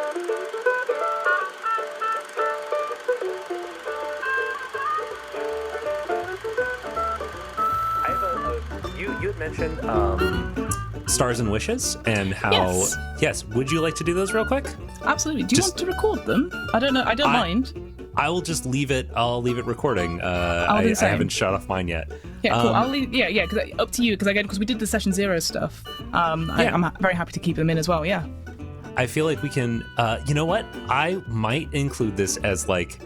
You had mentioned Stars and Wishes and how... Yes, would you like to do those real quick? Absolutely. Do you want to record them? I don't know. I don't mind. I will just leave it. I'll leave it recording. I'll do the same. I haven't shut off mine yet. Yeah, cool. I'll leave. Yeah. Because up to you. Because we did the session 0 stuff. I'm very happy to keep them in as well. Yeah. I feel like we can. You know what? I might include this as like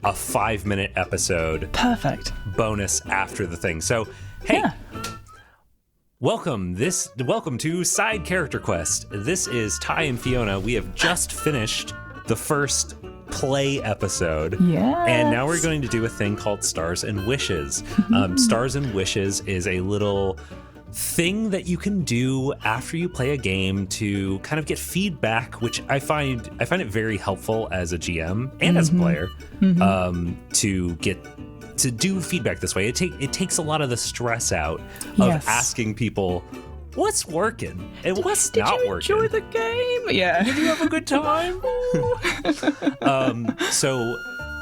a 5-minute episode. Perfect. Bonus after the thing. So hey. Yeah. Welcome to Side Character Quest. This is Ty and Fiona. We have just finished the first play episode. Yes. And now we're going to do a thing called Stars and Wishes. Stars and Wishes is a little thing that you can do after you play a game to kind of get feedback, which I find it very helpful as a GM and as a player to do feedback this way. It takes a lot of the stress out of asking people what's working and what's not working. Did you enjoy the game? Yeah. Did you have a good time? So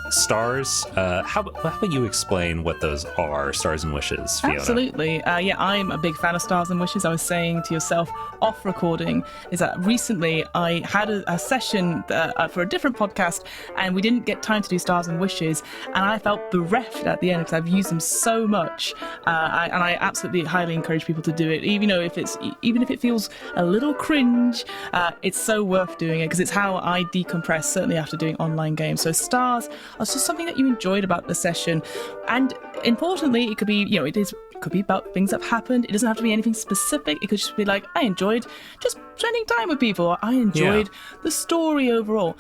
stars, how about you explain what those are, Stars and Wishes, Fiona? Absolutely. I'm a big fan of Stars and Wishes. I was saying to yourself off recording is that recently I had a session for a different podcast and we didn't get time to do Stars and Wishes, and I felt bereft at the end because I've used them so much. And I absolutely highly encourage people to do it, even if it feels a little cringe. It's so worth doing it because it's how I decompress, certainly after doing online games. So Stars are just something that you enjoyed about the session, and importantly, it could be it could be about things that have happened. It doesn't have to be anything specific. It could just be like, I enjoyed just spending time with people, or I enjoyed the story overall.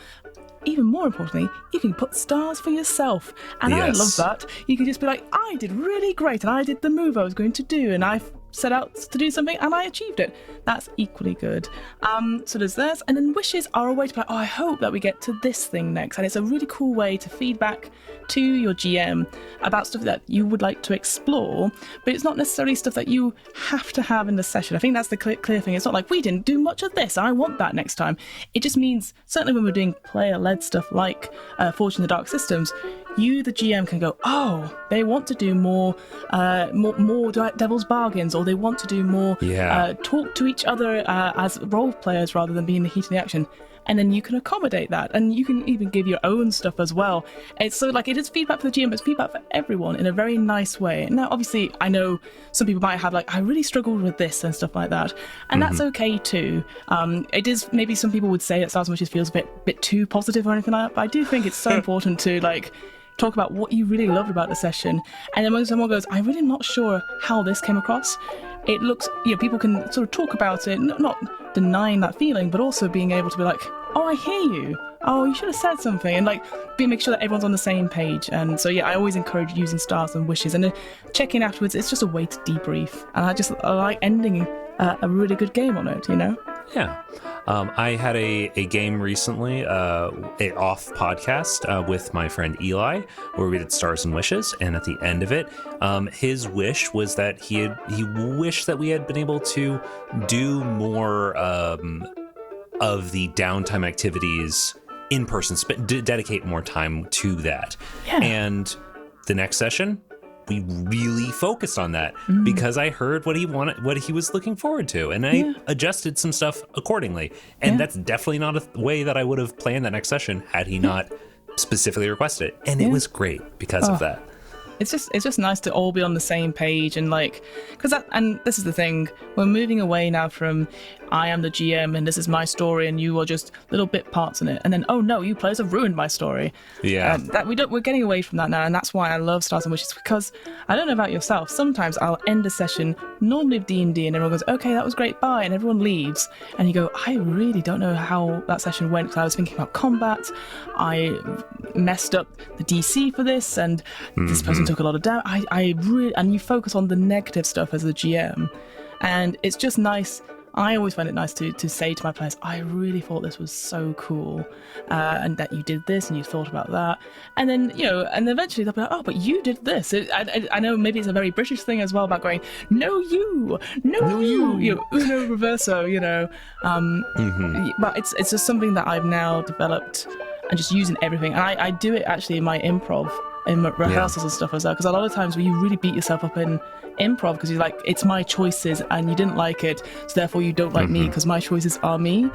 Even more importantly, you can put stars for yourself, and I love that. You can just be like, I did really great, and I did the move I was going to do, and I set out to do something and I achieved it. That's equally good. So there's this, and then wishes are a way to be like, I hope that we get to this thing next, and it's a really cool way to feedback to your GM about stuff that you would like to explore, but it's not necessarily stuff that you have to have in the session. I think that's the clear thing. It's not like, we didn't do much of this, I want that next time. It just means, certainly when we're doing player-led stuff like Forging the Dark Systems, you, the GM, can go, oh, they want to do more Devil's Bargains, or they want to do more talk to each other as role players rather than being the heat of the action. And then you can accommodate that, and you can even give your own stuff as well. It's so like, it is feedback for the GM, but it's feedback for everyone in a very nice way. Now, obviously, I know some people might have like, I really struggled with this and stuff like that, and that's okay too. It is, maybe some people would say that Stars and Wishes feels a bit too positive or anything like that, but I do think it's so important to like talk about what you really loved about the session. And then when someone goes, I'm really not sure how this came across, it looks, people can sort of talk about it, not denying that feeling, but also being able to be like, oh, I hear you. Oh, you should have said something. And like, make sure that everyone's on the same page. And so, I always encourage using Stars and Wishes. And then check-in afterwards, it's just a way to debrief. And I like ending a really good game on it, Yeah. I had a game recently, a off podcast with my friend Eli, where we did Stars and Wishes, and at the end of it, his wish was that he wished that we had been able to do more of the downtime activities in person, dedicate more time to that. Yeah. And the next session, we really focused on that because I heard what he wanted, what he was looking forward to, and I adjusted some stuff accordingly. And that's definitely not a way that I would have planned that next session had he not specifically requested it. And it was great because of that. It's just nice to all be on the same page, and like, and this is the thing, we're moving away now from I am the GM and this is my story and you are just little bit parts in it, and then, oh no, you players have ruined my story. Yeah. We're getting away from that now, and that's why I love Stars and Wishes, because I don't know about yourself, sometimes I'll end a session normally of D&D and everyone goes, okay, that was great, bye, and everyone leaves, and you go, I really don't know how that session went because I was thinking about combat, I messed up the DC for this, and this person took a lot of damage. I really, and you focus on the negative stuff as a GM, and it's just nice I always find it nice to say to my players, I really thought this was so cool, and that you did this and you thought about that. And then, and eventually they'll be like, oh, but you did this. I know maybe it's a very British thing as well about going, no, you, uno reverso, But it's just something that I've now developed and just using everything. And I do it actually in my improv, in rehearsals and stuff as well, because a lot of times when you really beat yourself up in improv because you're like, it's my choices and you didn't like it, so therefore you don't like me because my choices are me.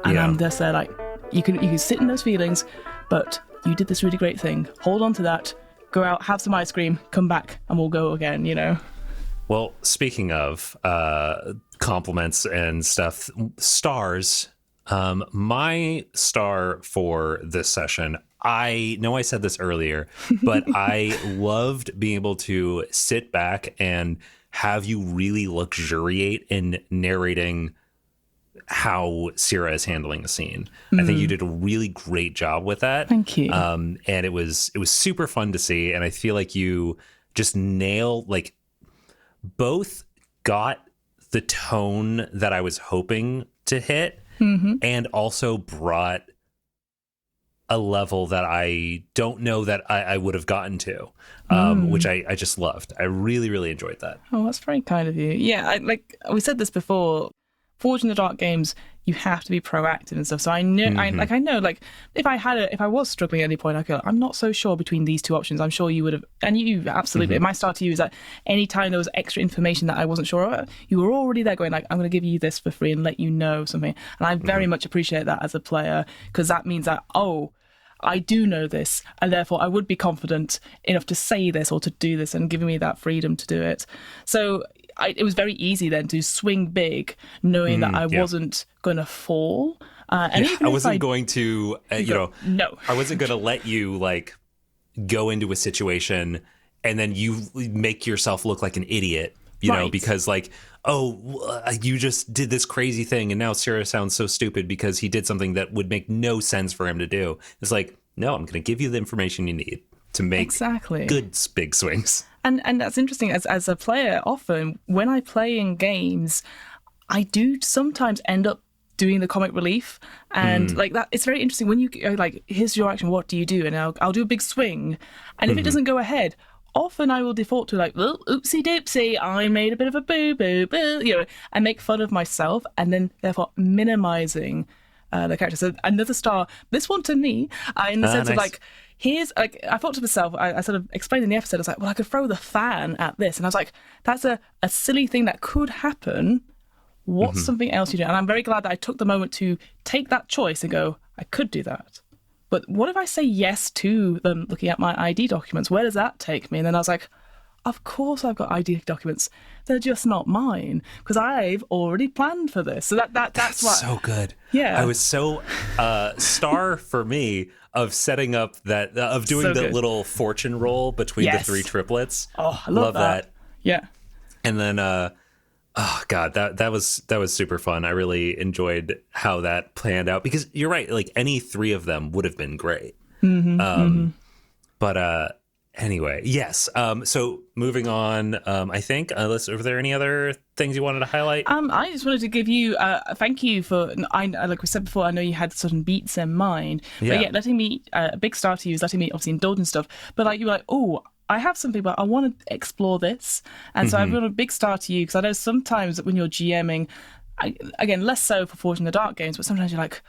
And I'm just there like, you can sit in those feelings, but you did this really great thing. Hold on to that, go out, have some ice cream, come back, and we'll go again, Well, speaking of compliments and stuff, stars, my star for this session, I know I said this earlier, but I loved being able to sit back and have you really luxuriate in narrating how Syrah is handling the scene. I think you did a really great job with that. Thank you. And it was super fun to see. And I feel like you just both got the tone that I was hoping to hit and also brought a level that I don't know that I would have gotten to, which I just loved. I really, really enjoyed that. Oh, that's very kind of you. Yeah, like we said this before, Forge in the Dark games, you have to be proactive and stuff. So I know, I know, if I was struggling at any point, I go, I'm not so sure between these two options. I'm sure you would have, and you absolutely. My star to you is that anytime there was extra information that I wasn't sure of, you were already there going like, I'm going to give you this for free and let you know something. And I very much appreciate that as a player, because that means that, I do know this, and therefore I would be confident enough to say this or to do this, and giving me that freedom to do it. So it was very easy then to swing big, knowing that I wasn't going to fall. And even I wasn't going to, no, I wasn't going to let you go into a situation and then you make yourself look like an idiot, know, because you just did this crazy thing and now Syrah sounds so stupid because he did something that would make no sense for him to do. It's like, no, I'm going to give you the information you need to make good big swings. And that's interesting. As a player, often when I play in games, I do sometimes end up doing the comic relief, and that it's very interesting when you here's your action, what do you do? And I'll do a big swing, and if it doesn't go ahead, often I will default to well, oopsie doopsie, I made a bit of a boo boo boo, and make fun of myself, and then therefore minimizing the character. So another star, this one to me, in the sense of here's I thought to myself, I sort of explained in the episode, I was like, well, I could throw the fan at this, and I was like, that's a silly thing that could happen. What's something else you do? And I'm very glad that I took the moment to take that choice and go, I could do that. But what if I say yes to them looking at my ID documents? Where does that take me? And then I was like, of course I've got ID documents. They're just not mine because I've already planned for this. So that's what. So good. Yeah. I was so star for me of setting up that of doing the little fortune roll between the three triplets. Oh, I love that. Yeah. And then oh God, that was super fun. I really enjoyed how that planned out because you're right. Any three of them would have been great. But anyway, yes. So moving on, I think, were there any other things you wanted to highlight? I just wanted to give you thank you for, like we said before, I know you had certain beats in mind. Yeah. But letting me, a big star to you is letting me obviously indulge in stuff. But you were like, oh, I have something, but I want to explore this. And so I've got a big star to you because I know sometimes when you're GMing, again, less so for Forge in the Dark games, but sometimes you're like,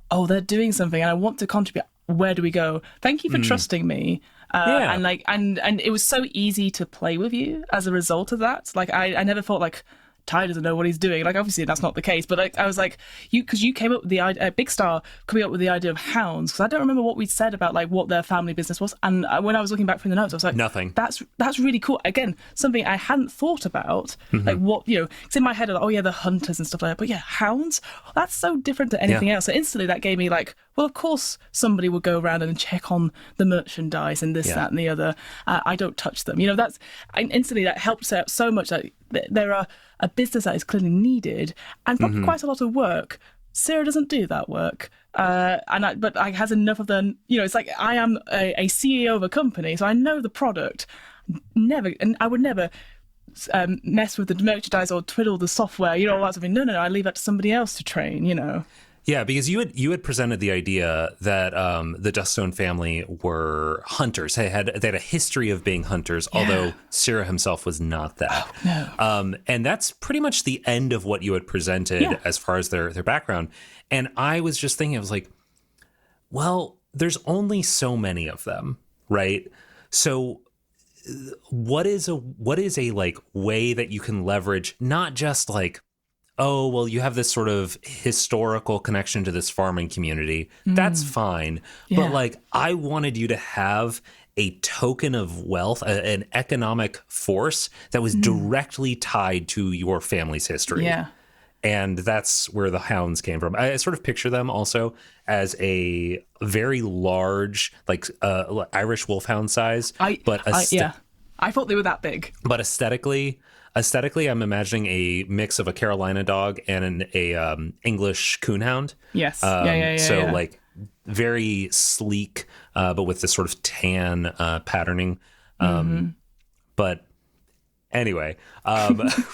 oh, they're doing something and I want to contribute. Where do we go? Thank you for trusting me. And it was so easy to play with you as a result of that. I never thought Ty doesn't know what he's doing. Obviously that's not the case, but I was like, because you came up with the idea, Big Star coming up with the idea of hounds, because I don't remember what we'd said about what their family business was. And when I was looking back through the notes, I was like, nothing. That's really cool. Again, something I hadn't thought about. What, it's in my head, the hunters and stuff like that. But yeah, hounds, that's so different to anything else. So instantly that gave me well, of course somebody would go around and check on the merchandise and this, that, and the other. I don't touch them. Instantly that helps out so much that there are a business that is clearly needed and probably quite a lot of work. Syrah doesn't do that work. But I has enough of the, it's like I am a CEO of a company, so I know the product. And I would never mess with the merchandise or twiddle the software, you know, all that sort of thing. No, I leave that to somebody else to train, you know. Yeah, because you had presented the idea that the Duststone family were hunters. They had a history of being hunters, although Syrah himself was not that. Oh, no. And that's pretty much the end of what you had presented as far as their background. And I was just thinking, I was like, well, there's only so many of them, right? So what is a like way that you can leverage not just like, oh, well, you have this sort of historical connection to this farming community. That's fine. Yeah. But like, I wanted you to have a token of wealth, an economic force that was directly tied to your family's history. Yeah. And that's where the hounds came from. I sort of picture them also as a very large, like Irish wolfhound size. I thought they were that big. But aesthetically, I'm imagining a mix of a Carolina dog and an English coonhound. Yes. So like very sleek, but with this sort of tan patterning. But anyway,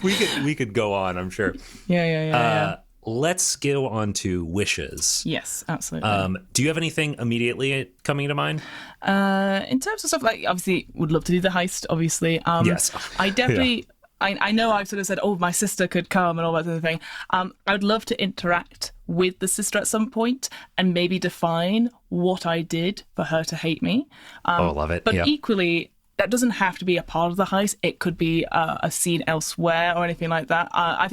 we could go on, I'm sure. Yeah. Let's go on to wishes. Yes, absolutely. Do you have anything immediately coming to mind? In terms of stuff, like, obviously, would love to do the heist, obviously. Yes. I definitely... I know I've sort of said, oh, my sister could come and all that sort of thing. I would love to interact with the sister at some point and maybe define what I did for her to hate me. I love it. But equally, that doesn't have to be a part of the heist. It could be a scene elsewhere or anything like that. I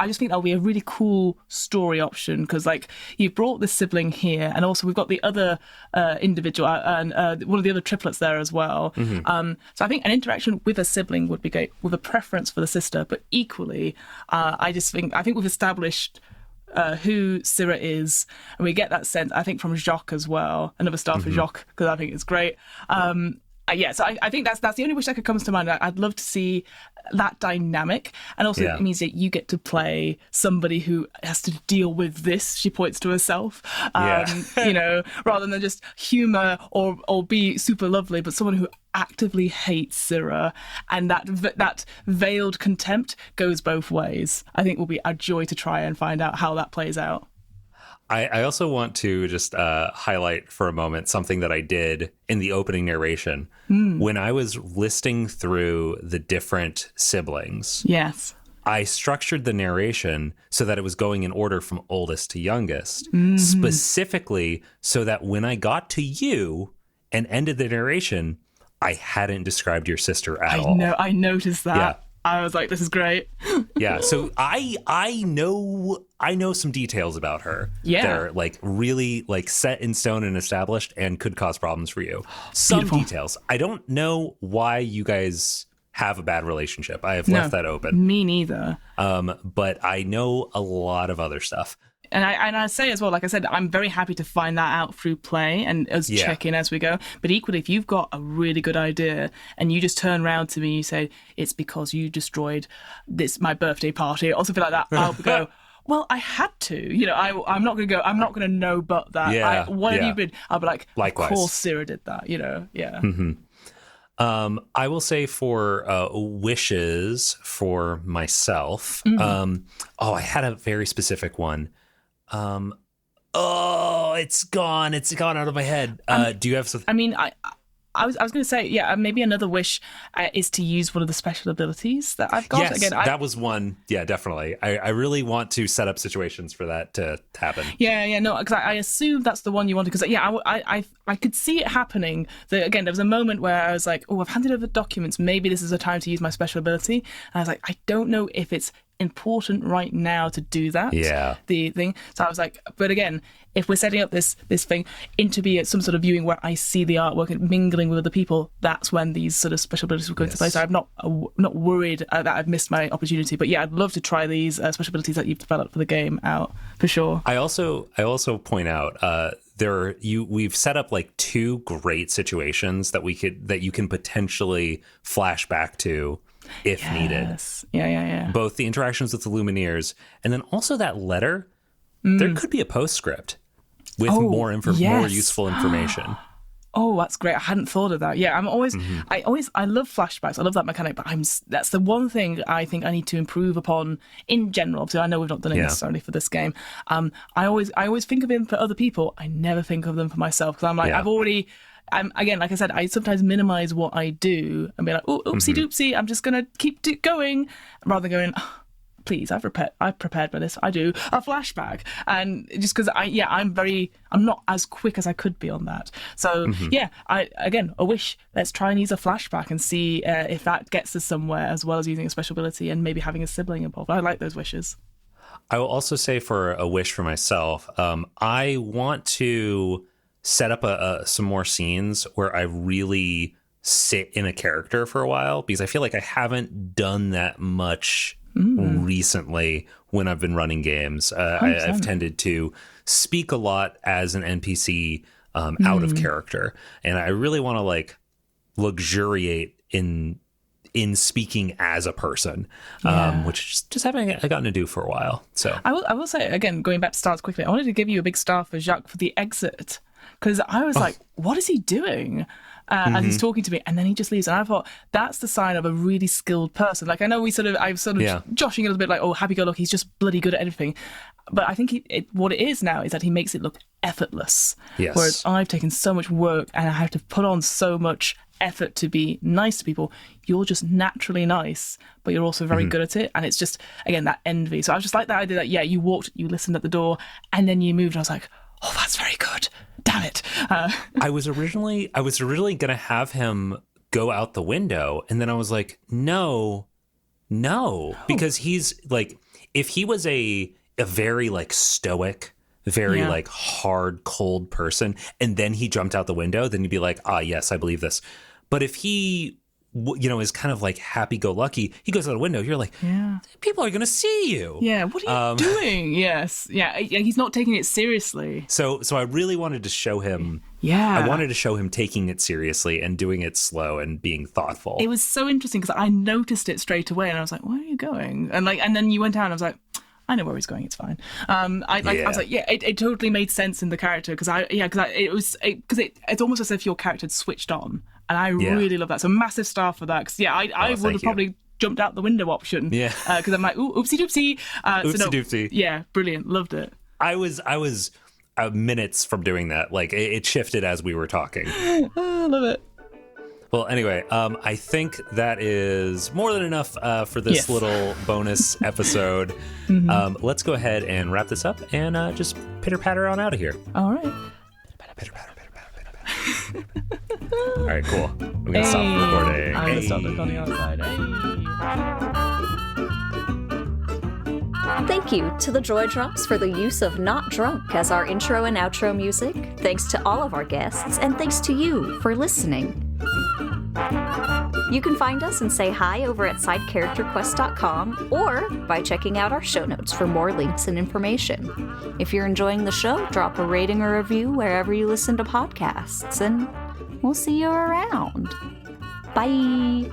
just think that'll be a really cool story option because, like, you've brought this sibling here, and also we've got the other individual and one of the other triplets there as well. So I think an interaction with a sibling would be great, with a preference for the sister. But equally, I think we've established who Syrah is, and we get that sense, I think, from Jacques as well. Another star for Jacques, because I think it's great. So I think that's the only wish that comes to mind. I'd love to see that dynamic, and also it means that you get to play somebody who has to deal with this. She points to herself, you know, rather than just humour or be super lovely, but someone who actively hates Syrah, and that veiled contempt goes both ways. I think will be a joy to try and find out how that plays out. I also want to just highlight for a moment something that I did in the opening narration when I was listing through the different siblings. Yes. I structured the narration so that it was going in order from oldest to youngest, specifically so that when I got to you and ended the narration, I hadn't described your sister at all. I noticed that. Yeah. I was like, this is great. Yeah, so I know some details about her. Yeah. They're like really like set in stone and established and could cause problems for you. Some details. I don't know why you guys have a bad relationship. I have left that open. Me neither. But I know a lot of other stuff. And I say as well, like I said, I'm very happy to find that out through play and us check in as we go. But equally, if you've got a really good idea and you just turn around to me, you say, it's because you destroyed my birthday party or something like that, I'll go, well, I had to. You know, I'm not going to go, I'm not going to know that. Yeah, what have you been? I'll be like, likewise. Of course Syrah did that, you know, yeah. I will say for wishes for myself, I had a very specific one. It's gone out of my head. Do you have something? I mean, I was going to say, maybe another wish is to use one of the special abilities that I've got. Yes, again, that was one. Yeah, definitely. I really want to set up situations for that to happen. No, because I assume that's the one you wanted. Because I could see it happening. Again, there was a moment where I was like, oh, I've handed over documents. Maybe this is a time to use my special ability. And I was like, I don't know if it's important right now to do that. Yeah. The thing. So I was like, but again, if we're setting up this thing into be some sort of viewing where I see the artwork and mingling with other people, that's when these sort of special abilities will go into place. So I'm not worried that I've missed my opportunity. But yeah, I'd love to try these special abilities that you've developed for the game out for sure. I also point out we've set up like two great situations that you can potentially flash back to if needed. Yeah. Both the interactions with the Lumineers and then also that letter. There could be a postscript with more useful information. Oh, that's great. I hadn't thought of that. Yeah, I love flashbacks. I love that mechanic, but that's the one thing I think I need to improve upon in general. Obviously, I know we've not done it necessarily for this game. I always think of him for other people. I never think of them for myself, because I'm like, again, like I said, I sometimes minimize what I do and be like, oh, oopsie doopsie, I'm just going to keep going, rather than going, oh, please, I've prepared for this. I do a flashback. And just because I'm not as quick as I could be on that. So a wish, let's try and use a flashback and see if that gets us somewhere, as well as using a special ability and maybe having a sibling involved. I like those wishes. I will also say, for a wish for myself, I want to set up some more scenes where I really sit in a character for a while, because I feel like I haven't done that much recently when I've been running games. I've tended to speak a lot as an NPC out of character, and I really want to like luxuriate in speaking as a person, which just haven't gotten to do for a while. So I will say, again, going back to stars quickly, I wanted to give you a big star for Jacques for the exit, because I was like, what is he doing? And he's talking to me, and then he just leaves. And I thought, that's the sign of a really skilled person. Like, I know I'm sort of joshing a little bit like, oh, happy-go-lucky, he's just bloody good at everything. But I think what it is now is that he makes it look effortless. Yes. Whereas I've taken so much work and I have to put on so much effort to be nice to people. You're just naturally nice, but you're also very good at it. And it's just, again, that envy. So I was just like that idea that, you walked, you listened at the door, and then you moved. I was like, oh, that's very good. Damn it. I was originally going to have him go out the window, and then I was like, no, because he's like, if he was a very like stoic, very like hard, cold person, and then he jumped out the window, then you'd be like, ah, yes, I believe this. But if he, is kind of like happy-go-lucky, he goes out the window, you're like, people are going to see you. Yeah, what are you doing? Yes. Yeah, he's not taking it seriously. So I really wanted to show him. Yeah. I wanted to show him taking it seriously and doing it slow and being thoughtful. It was so interesting because I noticed it straight away, and I was like, where are you going? And then you went out, and I was like, I know where he's going. It's fine. I was like, it totally made sense in the character, because it's almost as if your character had switched on, and I really love that. So massive star for that, because I would have probably jumped out the window option. Yeah, because I'm like, ooh, oopsie doopsie. Doopsie. Yeah, brilliant, loved it. I was minutes from doing that. Like it shifted as we were talking. I love it. Well, anyway, I think that is more than enough for this little bonus episode. Let's go ahead and wrap this up and just pitter-patter on out of here. All right. Pitter-patter, pitter-patter, pitter-patter. All right, cool. I'm going to stop recording. I'm going to stop recording outside. Thank you to the Droid Drops for the use of Not Drunk as our intro and outro music. Thanks to all of our guests, and thanks to you for listening. You can find us and say hi over at sidecharacterquest.com or by checking out our show notes for more links and information. If you're enjoying the show, drop a rating or review wherever you listen to podcasts, and we'll see you around. Bye!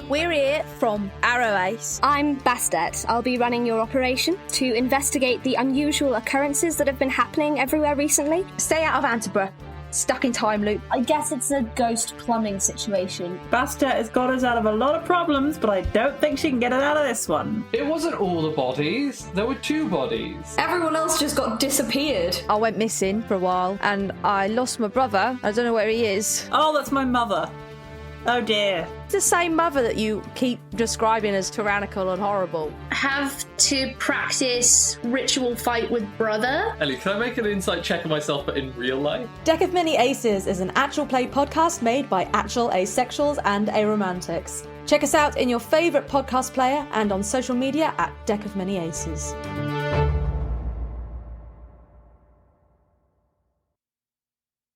We're here from Arrow Ace. I'm Bastet. I'll be running your operation to investigate the unusual occurrences that have been happening everywhere recently. Stay out of Antiborough. Stuck in time loop. I guess it's a ghost plumbing situation. Bastet has got us out of a lot of problems, but I don't think she can get us out of this one. It wasn't all the bodies. There were 2 bodies. Everyone else just got disappeared. I went missing for a while, and I lost my brother. I don't know where he is. Oh, that's my mother. Oh dear. It's the same mother that you keep describing as tyrannical and horrible. Have to practice ritual fight with brother. Ellie, can I make an insight check of myself, but in real life? Deck of Many Aces is an actual play podcast made by actual asexuals and aromantics. Check us out in your favourite podcast player and on social media at Deck of Many Aces.